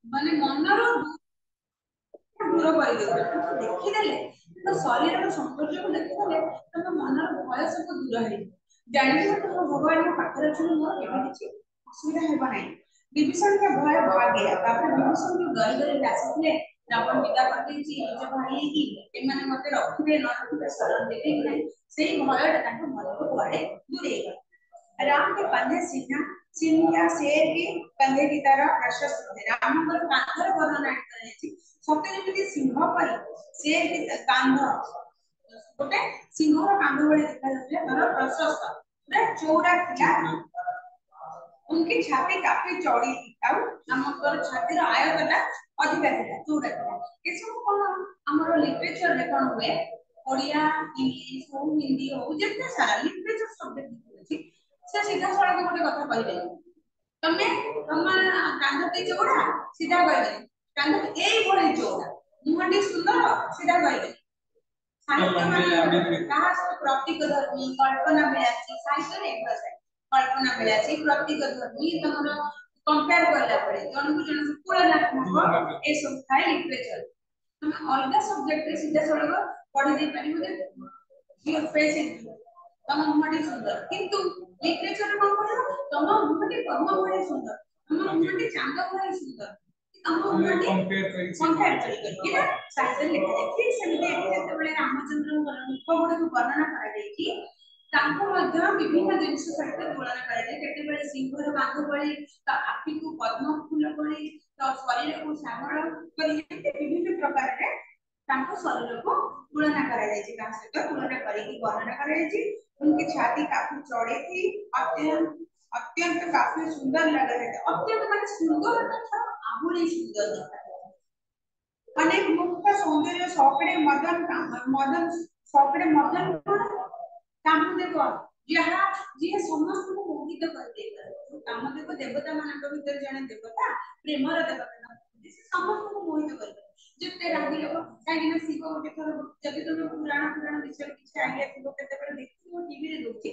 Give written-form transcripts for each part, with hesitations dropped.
ମାନେ ମନର ଦୂର କରିଦେଉଛନ୍ତି। ଦେଖିଦେଲେ ତ ଶରୀରର ସୌନ୍ଦର୍ଯ୍ୟକୁ ଦେଖିଦେଲେ ତମ ମନର ଭୟ ସବୁ ଦୂର ହେଇଯିବ। ଜାଣିଯିବ ତମ ଭଗବାନଙ୍କ ପାଖରେ ଅଛନ୍ତି, ମୋର କେବେ କିଛି ଅସୁବିଧା ହେବ ନାହିଁ। ବିଭୀଷଣ का भय भाग गया। ତାପରେ ବିଭୀଷଣ ଯୋଉ ଡରି ଡରି ଆସିଥିଲେ, ରାବଣ ବିଦା କରିଦେଇଛି ନିଜ ଭାଇ ହେଇକି, ଏମାନେ ମତେ ରଖିବେ ନ ରଖିବେ ଶରଣ ଦେବେ କି ନାହିଁ, ସେଇ ଭୟଟା ତାଙ୍କ ମନରୁ କୁଆଡେ ଦୂରେଇ ଗଲା। राम के कंधे सिंह सिंह या शेर के कंधे की तरह प्रशस्त थे। रामଙ୍କର କାନ୍ଧର ବର୍ଣ୍ଣନା କରାଯାଇଛି। ସତେ ଯେମିତି ସିଂହ ପରି शेर की କାନ୍ଧ ଗୋଟେ ସିଂହର କାନ୍ଧ ଭଳି ଦେଖାଯାଉଥିଲା, ତାର ପ୍ରଶସ୍ତ ପୁରା ଚଉଡ଼ା ଥିଲା। उनकी छाती काफी चौड़ी थी। ଆଉ ଆମର ଛାତିର ଆୟତଟା ଅଧିକା ଥିଲା, ଚଉଡ଼ା ଥିଲା। ଏସବୁ କଣ ଆମର ଲିଟରେଚରରେ କଣ ହୁଏ, ଓଡ଼ିଆ ଇଂଲିଶ ହଉ ହିନ୍ଦୀ ହଉ ଯେତେ ସାରା ଲିଟରେଚର ସବଜେକ୍ଟ ଅଛି, ସେ ସିଧାସଳଖ ଗୋଟେ କଥା କହିବେ, ତମେ ତମ କାନ୍ଧ ଟି ଚଉଡ଼ା, ସିଧା କହିବେ କାନ୍ଧ ଏଇଭଳି ଚଉଡ଼ା, ମୁହଁଟି ସୁନ୍ଦର, ସିଧା କହିବେ। ତାହା ପ୍ରତୀକ ଧର୍ମୀ କଳ୍ପନା ମିଳାଛି ସାହିତ୍ୟରେ ଏଗୁଡ଼ା କଳ୍ପନା ମିଳାଛି ପ୍ରତୀକ ଧର୍ମୀ ତମର କମ୍ପେୟାର କଲା ପରେ ଜଣକୁ ଜଣକୁ ତୁଳନାତ୍ମକ ଏସବୁ ଥାଏ ଲିଟରେଚର। ତମେ ଅଲଗା ସବଜେକ୍ଟରେ ସିଧାସଳଖ ପଢି ଦେଇ ପାରିବ ଯେ ତମ ମୁହଁଟି ସୁନ୍ଦର, କିନ୍ତୁ ଲିଟରେଚର କଣ କରିବ, ତମ ମୁହଁଟି ପଦ୍ମ ଭଳି ସୁନ୍ଦର, ତମ ମୁହଁଟି ଚାନ୍ଦ ଭଳି ସୁନ୍ଦର, ତମ ମୁହଁଟି କମ୍ପେୟାର କରିକି ସାହିତ୍ୟରେ ଲେଖାଯାଇଛି। ଠିକ ସେମିତି ଏଠି ଯେତେବେଳେ ରାମଚନ୍ଦ୍ରଙ୍କର ରୂପ ଗୁଡକୁ ବର୍ଣ୍ଣନା କରାଯାଇଛି, ତାଙ୍କୁ ମଧ୍ୟ ବିଭିନ୍ନ ଜିନିଷ ସହିତ ତୁଳନା କରାଯାଏ। କେତେବେଳେ ସିଂହର କାନ୍ଧ ଭଳି, ତା ଆଖିକୁ ପଦ୍ମ ଫୁଲ ଭଳି, ତା ଶରୀରକୁ ଶ୍ୟାମଳ କରି, ବିଭିନ୍ନ ପ୍ରକାରରେ ତାଙ୍କ ଶରୀରକୁ तुलना କରାଯାଇଛି, ତା ସହିତ ତୁଳନା କରିକି ବର୍ଣ୍ଣନା କରାଯାଇଛି। उनकी छाती काफी चौड़ी थी, अत्यंत अत्यंत काफी सुंदर लग रहे थे। अत्यंत माने सुंदर तथा आहुरी सुंदर दिखाते थे। अनेक मुक्त सौंदर्य सौकड़े मदन मदन सौकड़े मदन कामदेव ଯାହା ଯିଏ ସମସ୍ତଙ୍କୁ ମୋହିତ କରିଦେଇଥାଏ। କାମଦେବ ଦେବତା ମାନଙ୍କ ଭିତରେ ଜଣେ ଦେବତା, ପ୍ରେମର ଦେବତା, ସେ ସମସ୍ତଙ୍କୁ ମୋହିତ କରିଥାଏ। ଯେତେ ରାଗି ଲୋକ, କାହିଁକି ନା ଶିବ ଗୋଟେ ଥର, ଯଦି ତମେ ପୁରାଣ ବିଷୟରେ କିଛି ଆଇଡିଆ ଥିବ, କେତେବେଳେ ଦେଖିଥିବ ଟିଭିରେ ଦଉଛି,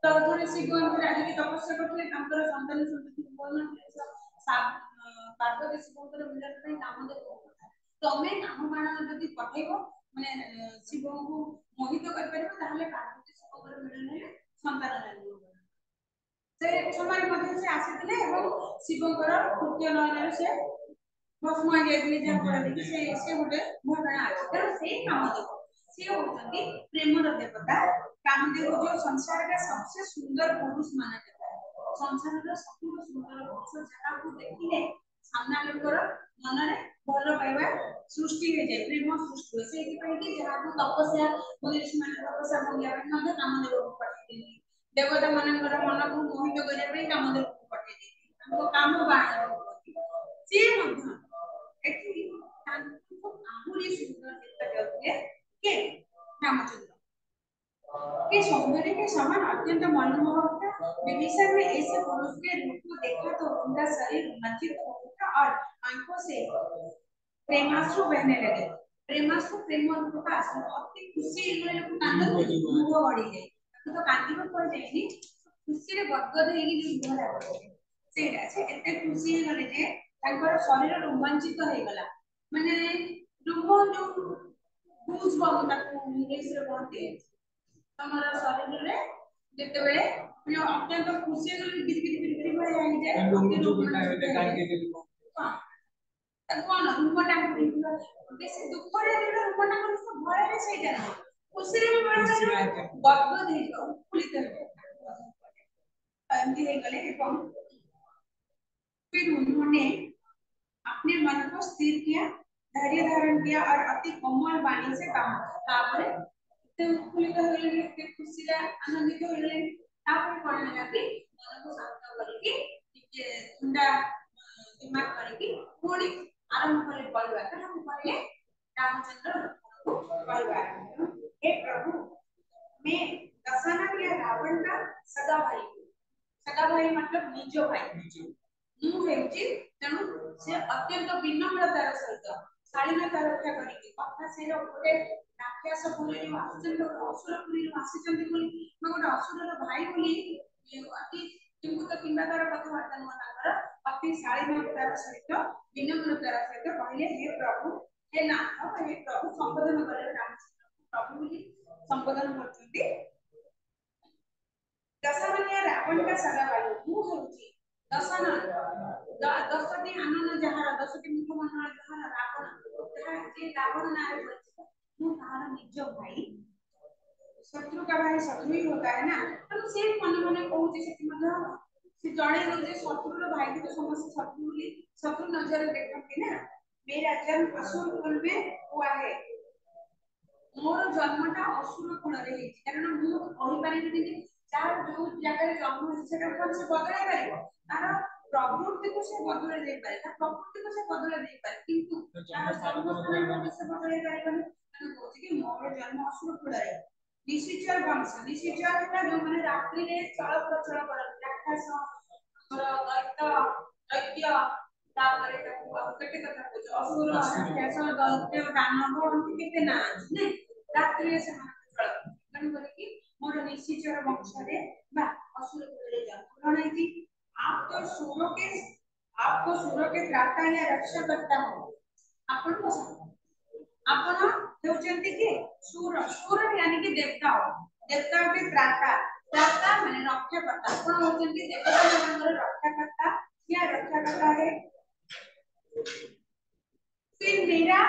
ତ ଥରେ ଶିବ ଏମିତି ରାଗିକି ତପସ୍ୟା କରୁଥିଲେ, ତାଙ୍କର ସନ୍ତାନ ସନ୍ତତି ହଉନଥିଲେ, ପାର୍ବତୀ ଶିବଙ୍କର ମିଳନ ପାଇଁ କାମଦେବ ତମେ କାମ ବାଣ ଯଦି ପଠେଇବ, ମାନେ ଶିବଙ୍କୁ ମୋହିତ କରିପାରିବ, ତାହେଲେ ପାର୍ବତୀ ଶିବଙ୍କର ମିଳନ ହେଲେ ସନ୍ତାନ ଲାଗିବ। ସେ ସମୟରେ ମଧ୍ୟ ସେ ଆସିଥିଲେ ଏବଂ ଶିବଙ୍କର ତୃତୀୟ ନୟନରେ ସେ भस्म ଯାଇଥିଲେ, ଯାହାଫଳରେ କି ସେ ଗୋଟେ ଘଟଣା ଅଛି। ତେଣୁ ସେଇ କାମଦେବ ସିଏ ହଉଛନ୍ତି ପ୍ରେମର ଦେବତା। କାମଦେବ जो संसार का सबसे सुंदर पुरुष माना जाता है। संसारର ସବୁଠୁ ସୁନ୍ଦର ପୁରୁଷ, ଯାହାକୁ ଦେଖିଲେ ସାମ୍ନା ଲୋକର ମନରେ ଭଲ ପାଇବା ସୃଷ୍ଟି ହେଇଯାଏ, ପ୍ରେମ ସୃଷ୍ଟି ହୁଏ। ସେଇଥିପାଇଁ କି ଯାହାକୁ ତପସ୍ୟା ଋଷିମାନେ ତପସ୍ୟା କରିବା ପାଇଁ ମଧ୍ୟ କାମଦେବକୁ ପଠେଇଥିଲେ। ଦେବତା ମାନଙ୍କର ମନକୁ ମୋହିତ କରିବା ପାଇଁ କାମଦେବକୁ ପଠେଇଥିଲେ। ତାଙ୍କ କାମ ବାଣ ସିଏ ମଧ୍ୟ ଏଠି ତାଙ୍କୁ ଆହୁରି ସୁନ୍ଦର ଦେଖାଯାଉଥିଲେ के रामचंद्र के सौंदर्य के समान अत्यंत मनमोहक था। विभीषण ने ऐसे पुरुष के रूप को देखा तो उनका शरीर रोमांचित हो उठा और आंखों से प्रेमाश्रु बहने लगे। प्रेमाश्रु प्रेम रूप का आंसु, अति खुशी को कांद मुह गड़ी जाए, तो कांदिबा पर जाइनी खुशी रे गदगद हेगी जो मुह लागो सेटा से एते खुशी गले जे तांकर शरीर रोमांचित हो गला। माने रोम जो गूज बम ताको इंग्लिश रे कहते, तमरा शरीर रे जेते बेले माने अत्यंत खुशी गले गिर गिर गिर गिर भय आई जाए, लोग जो बेटा बेटा कांदी दे कौन रूपटा बेसी दुख रे रूपटा को भय रे सेटा ना खुशी रे गदगद हे जाओ फुलित हो एमती हे गले। एवं फिर उन्होंने अपने मन को स्थिर किया, धैर्य धारण किया और अति कोमल वाणी से कहा। तापर ते उत्फुल्लित हो गले, ते खुशी रे आनंदित हो गले। तापर कोन लगा कि मन को शांत करके टिके ठंडा दिमाग करके पूरी आरंभ करे बोलवा। कहा कहले रामचंद्र को बोलवा, हे प्रभु मैं दशरथ या रावण का सगा भाई हूं। सगा भाई मतलब निज भाई। ମୁଁ ହେଉଛି ତେଣୁ ସେ ଅତ୍ୟନ୍ତ ବିନମ୍ରତାର ସହିତ ଶାଳୀନତା ରକ୍ଷା କରିକି କଥା ସେ ଗୋଟେ ରାକ୍ଷସ ପୁରୀରୁ ଆସିଛନ୍ତି, ଅସୁର ପୁରୀରୁ ଆସିଛନ୍ତି ବୋଲି ଗୋଟେ ଅସୁରର ଭାଇ ବୋଲି ଅତି ଚିଙ୍ଗୁତ କିମ୍ବା ତାର କଥାବାର୍ତ୍ତା ନୁହଁ, ତାଙ୍କର ଅତି ଶାଳୀନତାର ସହିତ विनम्रतार सहित कहले हे प्रभु हे नाथ हे प्रभु संबोधन कले रामचंद्र प्रभु बोली संबोधन करछंती दशमनिया रावण का सदा बालु मु होउची दशनंद दशटी आनन जहार दशटी मुख मंडल जहार रावण जहा जे रावण नारे परिचित मु तार निज भाई शत्रु का भाई शत्रु ही होता है ना तो से मन मन कहूची से मतलब से जड़े जे शत्रु रो भाई को समस्त शत्रु बोली शत्रु नजर देखते ना मेरा जन्म असुर कुल में हुआ है मोर जन्मटा असुर कुल रे है कारण मु कहि पारिबिनी जे चार जो जगह रे जन्म है सेटा कोन से बदलाई पारिबो तार प्रवृत्ति को से बदलाई दे पारे ता प्रकृति को से बदलाई दे पारे किंतु तार जन्म स्थान को से बदलाई पारिबनी माने कहछि कि मोर जन्म असुर कुल रे निशिचर वंश निशिचर है जो माने रात्रि रे चल प्रचल करन राक्षस और दैत्य दैत्य तापरे केते कथा कहछ असुर राक्षस दैत्य दानव हमके केते ना ने रात्रि से चल मन बोले कि मोर निशिचर वंश रे बा असुर कुल जन्म ग्रहण है आपको सुरों के त्राता या रक्षा करता हो अपन को आपण हेउचंती कि सूर सूर यानी कि देवता हो देवता के त्राता त्राता माने रक्षा करता आपण होचंती देवता मानकर रक्षा करता क्या रक्षा करता है फिर मेरा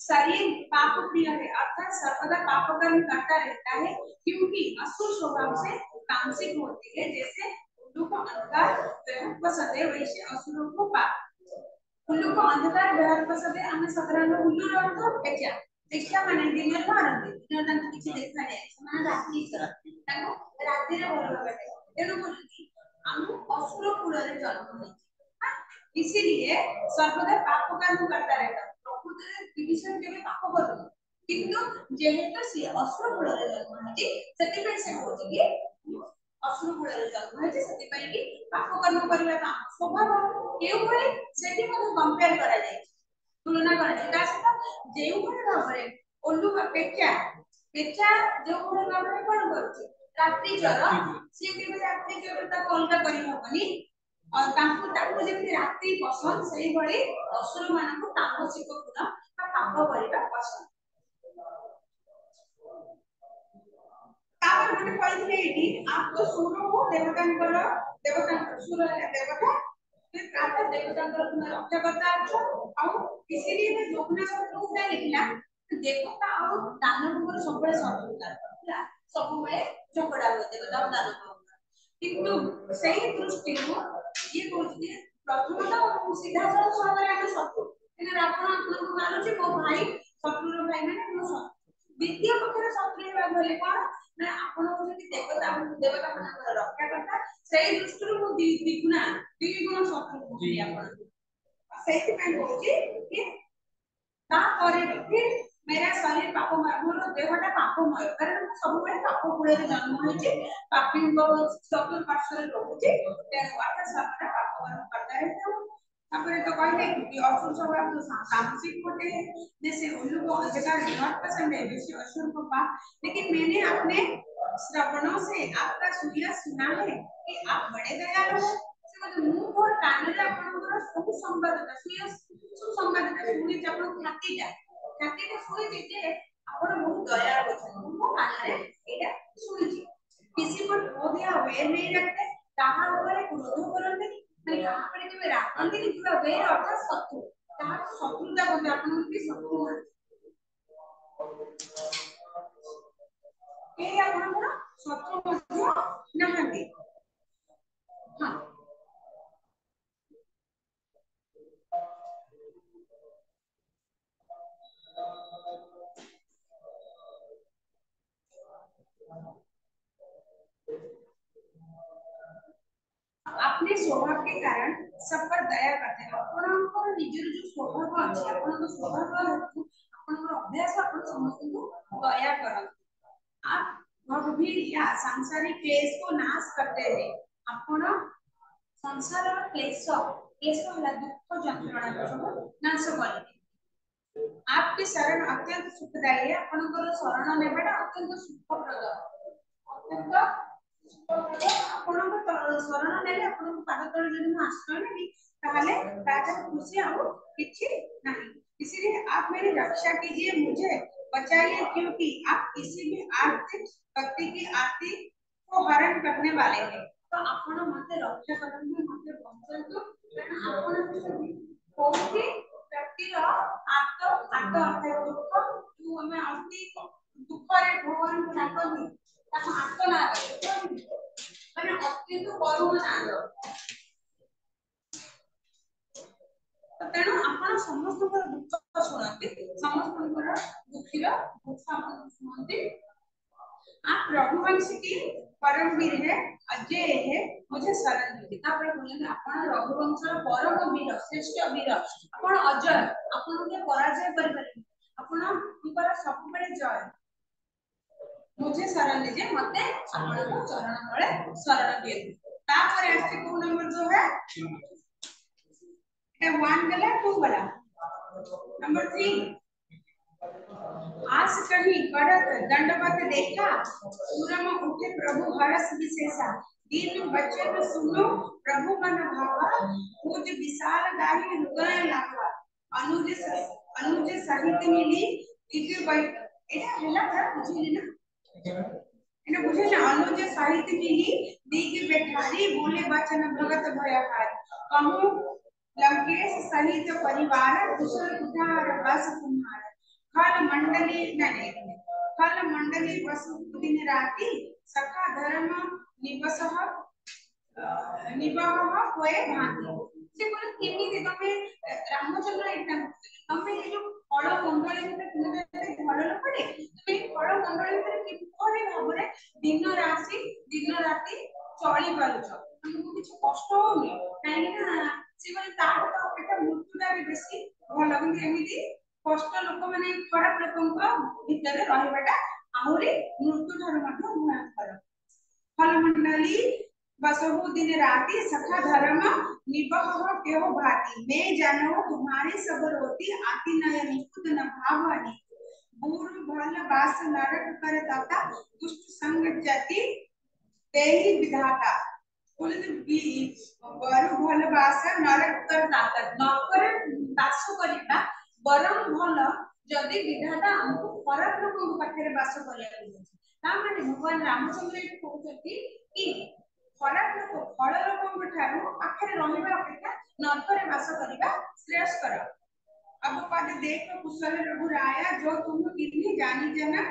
शरीर पाप प्रिय है अर्थात सर्वदा पाप कर्म करता रहता है क्योंकि असुर स्वभाव से तामसिक होती है जैसे उल्लू को अंधकार पसंद है वैसे असुरों को पाप उल्लू को अंधकार व्यवहार पसंद है हमें साधारण उल्लू रंग पेचा पेचा माने दिन में मारते दिन में किसी देखा जाए समान रात्रि ताको रात्रि रे बोल बटे तेनु बोलती हम असुर कुल रे जन्म है इसीलिए सर्वदा पाप कर्म करता रहता प्रकृति रे विभीषण के पाप करतो किंतु जेहेतु से असुर कुल रे जन्म है सेति पे से होती कि असुर कुल रे जन्म है सेति पे कि पाप कर्म करबा का स्वभाव केउ भले सेति मते कंपेयर करा जाय तुलना करा जाय ता सहित जेउ भले भाबरे ओल्लू का पेचा पेचा जेउ भले भाबरे कोन करछि रात्रि चर से केबे रात्रि चर ता अलगा करि हबनी और तांको ताको जेति रात्रि पसंद सही भली असुर मानक तामसिक गुण का पाप करिबा पसंद तापर गोटे कहले एठी आपको सुर हो देवता सुर है देवता फिर प्रातः देवता तुम रक्षा करता अच्छा और इसीलिए मैं जोगना शत्रु से लिखला देवता और दानव को सबले शत्रुता ହେଲା सबले झगड़ा हो देवता और दानव किंतु सही दृष्टि को ये बोलती है प्रथम तो सीधा साधा भाବରେ ଆମେ ଶତ୍ରୁ ଏନା ରାବଣ ଆପଣଙ୍କୁ ମାରୁଛି ମୋ ଭାଇ ଶତ୍ରୁର ଭାଇ ମାନେ ମୋ ଶତ୍ରୁ ଦ୍ୱିତୀୟ ପକ୍ଷରେ ଶତ୍ରୁ ହେବା ଭଲେ କଣ ନା ଆପଣ ଯଦି ଦେବତା ମାନଙ୍କର ରକ୍ଷା करता ସେଇ ଦୃଷ୍ଟିରୁ ମୁଁ ଦ୍ୱିଗୁଣ ଶତ୍ରୁ କହୁଛି ଆପଣ ସେଇଥିପାଇଁ କହୁଛି କି तापरे फिर मेरा शरीर पापमय मोर देहटा पापमय कारण सब बेले पाप कूले जन्म होइछे पापी को चतुर्पार्श्व रे रहउछे तेनु आटा सबटा पाप कर्म करता रहता हूं तापरे तो कहले कि असुर स्वभाव तो तामसिक होते हैं जैसे उल्लू को अंधकार बहुत पसंद है वैसे असुर को पाप लेकिन मैंने अपने श्रवणों से आपका सुया सुना है कि आप बड़े दयालु हो से मतलब मुंह और कान रे आपनकर सब संवादता सुया सुसंवादता सुनी जब छातीटा सुनी जे आपण बहुत दया होछन मो कान रे एटा सुनी किसी पर क्रोध या वैर नहीं रखते ताहा ऊपर क्रोध करते माने कहा पर के राखते नहीं पूरा वैर अर्थात शत्रु ताहा शत्रुता को आपण के शत्रु के आपण को शत्रु मध्य नहंती हां अपने स्वभाव के कारण सब पर दया करते हैं आपनको निजर जो स्वभाव अछि आपनको स्वभाव हेतु आपनको अभ्यास आपन समस्त को दया करते आप भगवीर या सांसारिक क्लेश को नाश करते हैं आपण संसार क्लेश क्लेश होला दुख जंत्रणा को सब नाश करते आपके शरण अत्यंत सुखदायी है आपनको शरण नेबाटा अत्यंत सुखप्रद अत्यंत ଆପଣଙ୍କ ଶରଣ ନେଲେ ଆପଣଙ୍କ ପାଦ ତଳେ ଯଦି ମୁଁ ଆଶ୍ରୟ ନେବି ताहले ताजा खुशी आओ किछि नहीं। इसलिए आप मेरी रक्षा कीजिए, मुझे बचाइए, क्योंकि आप किसी भी आर्थिक व्यक्ति की आरती को हरण करने वाले हैं। तो आपण मते रक्षा करंतु, मते बंचंतु, कारण आपण कोठी व्यक्ति रो आत्म आत्म अर्थात दुख जो हमें अति दुख रे भगवान को डाकनी ताको आत्म ना माने अति तो करुण ना तेणु आपण समस्त दुख शुणती, समस्त दुखीर दुख आप शुणती। आप रघुवंश की परम वीर है, अजय है, मुझे शरण दीजिए। तापर बोले आपण रघुवंशर परम वीर, श्रेष्ठ वीर, आपण अजय, आपण के पराजय कर परिबे, आपण ऊपर सब बेले जय, मुझे शरण दीजिए, मते आपण को चरण तले शरण दीजिए। तापर आस्ते को नंबर जो है वन गला टू गला नंबर 3 आस कहीं करत दंडवत देखा, सूरम उठे प्रभु हरस विशेषा, दीन बचन सुनो प्रभु मन भावा, पूज विशाल गाही हृदय लागा, अनुज सहित मिली दिव्य बैठ। एटा हला पर बुझिले ना, एना बुझिले अनुज सहित मिली दिव्य बैठारी, बोले वचन भगत भयहारी, कहूं लंकेश सहित परिवार, कुशल उद्धार बस तुम्हारा, खल मंडली नहीं, खल मंडली वसु दिन राति, सखा धर्म निवसह निवाह होए भांति। से बोले केमिति तमे रामचंद्र एटा तमे ए जो फल मंडली में तुमे फल न पड़े, तुमे फल मंडली में किपरि भाबरे दिन राति चली पारुछ, तुमको किछ कष्ट होनी काहे ना से बोले तार तो एटा मृत्युटा भी बेसी भल, कि एमिति कष्ट लोक माने खराब लोकंक भितर रहिबाटा आहुरी मृत्यु ठार मध्ये भयंकर। फल मंडली बसहु दिन राति, सखा धर्म निवह केहो भाति, मैं जानो तुम्हारी सब रोती, आति नयन खुद न भावनी, बूढ़ भल बास नरक कर दाता, दुष्ट संग जाति तेहि विधाता। बरु भल बास नरक कर दाता, नकर बास करिबा बरम भल जदि विधाता हमको खराब लोगों को पाखे बास करिया ता माने भगवान रामचंद्र ये कहउछथि कि खराब लोग फल लोगों को ठारू पाखे रहिबा अपेक्षा नरक बास करिबा श्रेष्ठ कर। अब पद देख कुशल रघुराया, जो तुम कितनी जानी जना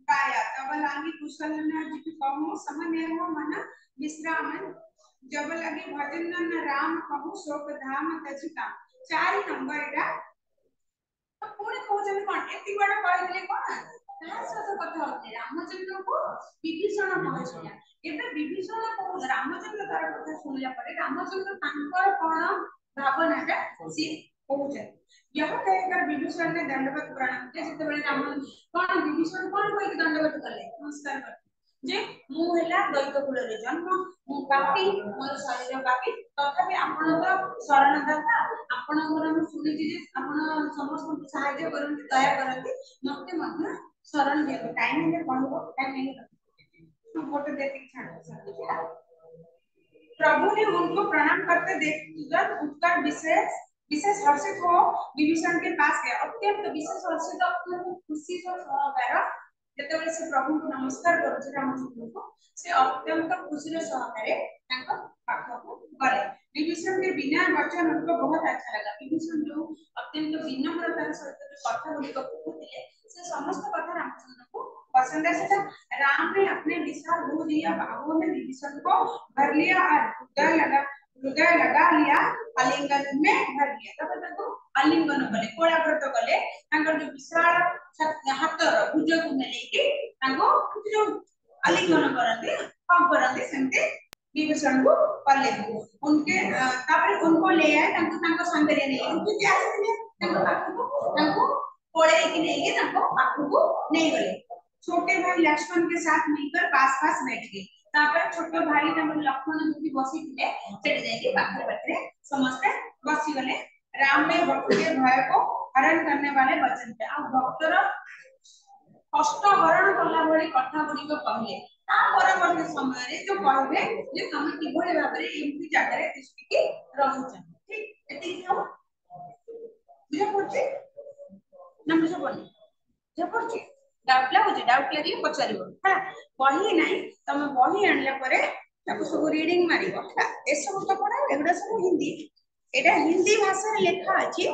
गाया, तब लागी कुशल न जित कहूं, समने हो मन विश्राम, जब लगे भजन न राम कहूं, शोक धाम तजिका। 4 नंबर एटा पुणे कहउछन कोन एति बड़ कहले कोन तार सत कथा होते रामचंद्र को विभीषण कहछिया। एबे विभीषण को रामचंद्र तार कथा सुनला परे रामचंद्र तांकर कोन भावनाटा सी कहउछन। यह कहकर विभीषण ने दंडवत प्रणाम किया। जते बेले राम कोन विभीषण कोन कोइ के दंडवत करले नमस्कार कर जे मु हेला दैत्य कुल रे जन्म, मु पापी, मोर शरीर पापी, तथापि आपण तो शरणदाता, आपण मोर सुनि जे आपण समस्त को सहायता करंती, दया करंती, मते मध्य शरण दे। टाइम में कहबो टाइम नहीं फोटो देती छाड़। प्रभु ने उनको प्रणाम करते देख तुरंत उत्तर विशेष हर्षित हो विभीषण के पास गया। अत्यंत विशेष हर्षित अत्यंत खुशी से सहकार जेतेबेले से प्रभु को नमस्कार करछ रामचंद्र को, से अत्यंत खुशी रे सहकारे ताको पाखको गले। विभीषण के बिना वचन उनको बहुत अच्छा लगा। विभीषण जो अत्यंत विनम्रतार सहित जो कथा बोली कहते से समस्त कथा रामचंद्र को पसंद है। सेटा राम ने अपने विशाल भुज या बाहुओं में विभीषण को भर लिया और हृदय लगा लिया, आलिंगन में भर लिया। तब तक आलिंगन कले कोलाव्रत कले तांकर जो विशाल हातर भुज को लेके तांको जो आलिंगन करते कम करते सेंते विभीषण को कले। उनके तापर उनको ले आए, तांको तांको संग रे नहीं उनके क्या थे तांको तांको कोड़े की नहीं के तांको पाखु नहीं गले। छोटे भाई लक्ष्मण के साथ मिलकर पास बैठ गए। तापर छोटे भाई तमन लक्ष्मण जो बसी थे सेठ जाके पाखरे समस्त बसी गले। राम ने भक्त के भय को हरण करने वाले वचन थे आ भक्तर कष्ट हरण कला भली कथा गुडी को कहले। ता परवर्ती समय रे जो कहबे जे हम किभଳି भाबरे एमपी जगह रे दृष्टि रहउछ ठीक एति हम बुझा पड़छ ना बुझा पड़छ बुझा पड़छ डाउट लगे पचारिबो हा बही नाही तमे बही आनला परे ताको सब रीडिंग मारिबो हा ए सब तो पढा एगुडा सब हिंदी एटा हिंदी भाषा रे लेखा अछि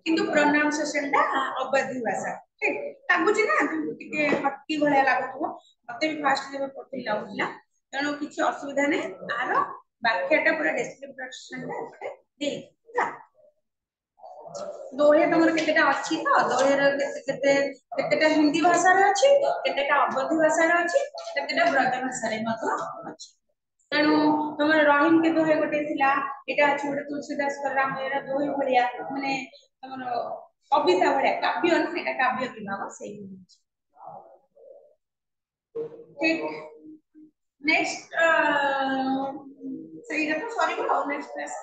किंतु प्रोनाउंसिएशन टा अवधि भाषा ठीक लागुची ना टिके हटकी भले लागुथबो मते भी फास्ट जेबे पढि लाउला तेणु किछि असुविधा नै आरो वाक्यटा पूरा डिस्क्रिप्शन टा एपटे दे हा दोहे तमर केतेटा अछि त दोहे र केतेटा हिंदी भाषा रे अछि केतेटा अवधि भाषा रे अछि केतेटा ब्रज भाषा रे मतो अछि तेणु तमर रहीम के दोहे गोटे थिला एटा अछि गोटे तुलसीदास कर रामायण दोहे भलिया माने तमर कविता भलिया काव्य न एटा काव्य विभाग सेही ठीक नेक्स्ट सही तो सॉरी को नेक्स्ट क्लास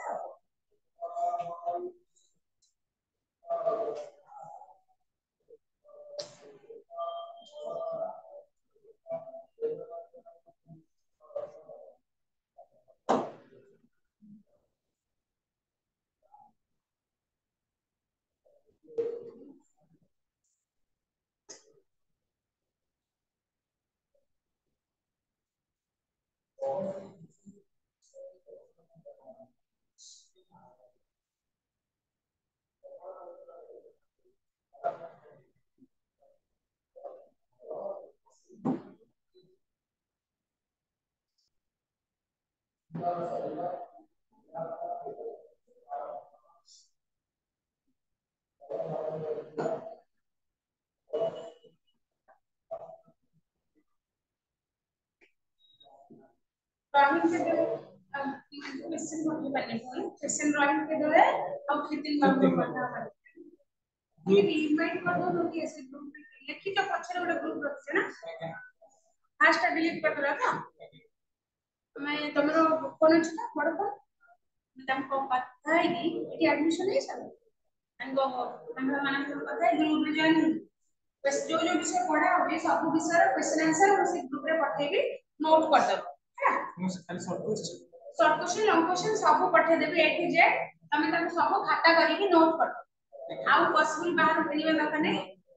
रहीम के दो क्वेश्चन होने वाले हैं क्वेश्चन रहीम के दो है और कितने बार पढ़ना है ये रिमाइंड कर दो कि ऐसे ग्रुप में लिखी तो पछरे गोटे ग्रुप रखछ ना फास्ट डिलीट कर दला का मैं तमरो फोन अछि ना बड़ फोन तमको पता है कि एटी एडमिशन है सब एंड हम माने पता है ग्रुप में जॉइन बस जो जो विषय पढ़ा होबे सब विषय क्वेश्चन आंसर हम से ग्रुप रे पठेबी नोट कर दबो है हम से खाली शॉर्ट क्वेश्चन लॉन्ग क्वेश्चन सब पठे देबी ए टू जेड तमे तम सब खाता करी नोट कर आउ पॉसिबल बाहर मिलबे दरकार नै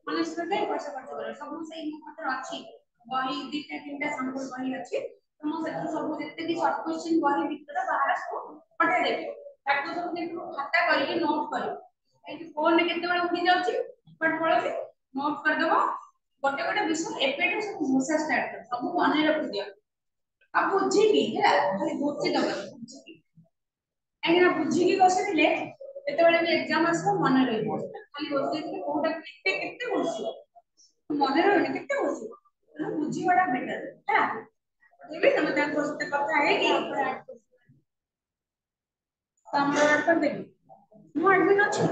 मनुष्य के पैसा खर्च करे सब से मो पत्र अछि बही दिटा तीनटा सैंपल बही अछि तो मो से सब जत्ते भी शॉर्ट क्वेश्चन बही भीतर बाहर सब पठे देबे ताको सब देखो खाता करी नोट करी ए फोन में केते बडा उठी जाउची बट पळसी नोट कर देबो गोटे गोटे विषय एपेटो सब घोषा स्टार्ट कर सब मन रख दियो अब बुझी की है खाली बुझी दबो बुझी एना बुझी की बसे दिले एते बडा भी एग्जाम आसो मन रहिबो खाली बसे दिले कोडा केते केते बुझियो मन रहनी केते बुझियो बुझी बडा बेटर है एबे तमे ता कोस्ते कथा है कि तमरो ऐड कर देबी मो एडमिन अछि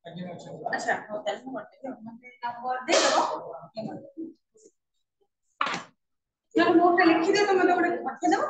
अच्छा होटल में होटल मतलब नंबर दे दो जब मोटा लिखि दे तो मतलब पठे दो